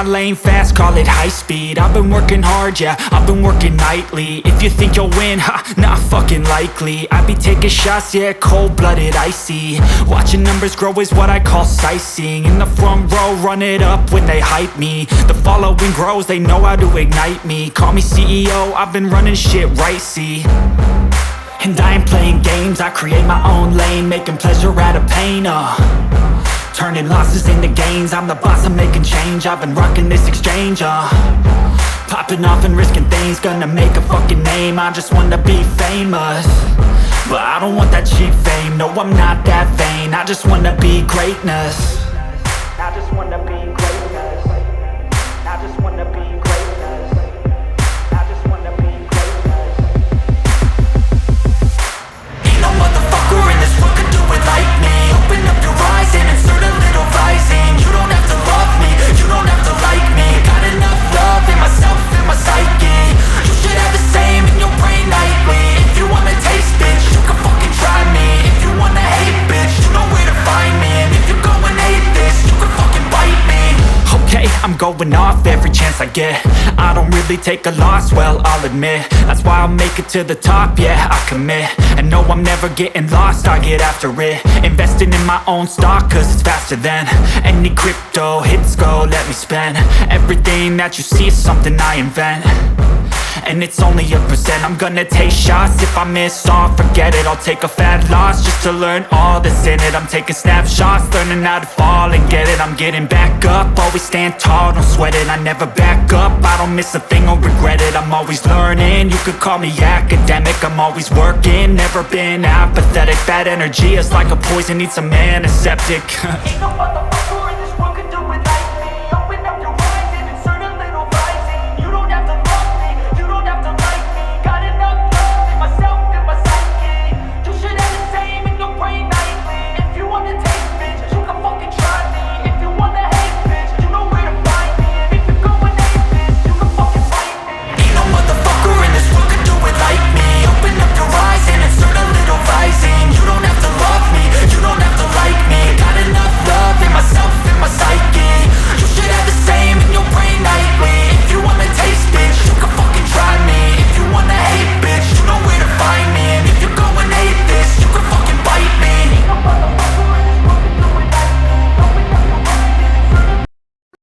lane fast, call it high speed. I've been working hard, yeah, I've been working nightly. If you think you'll win, ha, not fucking likely. I be taking shots, yeah, cold-blooded, icy. Watching numbers grow is what I call sightseeing. In the front row, run it up when they hype me. The following grows, they know how to ignite me. Call me CEO, I've been running shit right, see. And I ain't playing games, I create my own lane, making pleasure out of pain, turning losses into gains. I'm the boss, I'm making change. I've been rocking this exchange, popping off and risking things. Gonna make a fucking name, I just wanna be famous. But I don't want that cheap fame, no I'm not that vain. I just wanna be greatness. I just wanna be greatness. I just wanna be greatness. I just wanna be greatness. Ain't no motherfucker in this world could do it like me. Open up your eyes and insert a little rising. You don't have to love me, you don't have to like me. Got enough love in myself, in my psyche. You should have the same in your brain nightly. If you wanna taste, bitch, you can fucking try me. If you wanna hate, bitch, you know where to find me. And if you go and hate this, you can fucking bite me. Okay, I'm going off every chance I get. I don't really take a loss, well, I'll admit. That's why I'll make it to the top, yeah, I commit. And no, I'm never getting lost, I get after it. Investing in my own stock, cause it's faster than any crypto hits go, let me spend. Everything that you see is something I invent. And it's only a percent. I'm gonna take shots. If I miss all, forget it. I'll take a fat loss just to learn all that's in it. I'm taking snapshots, learning how to fall and get it. I'm getting back up, always stand tall, don't sweat it. I never back up, I don't miss a thing or regret it. I'm always learning, you could call me academic. I'm always working, never been apathetic. Bad energy is like a poison, needs a antiseptic. Ain't no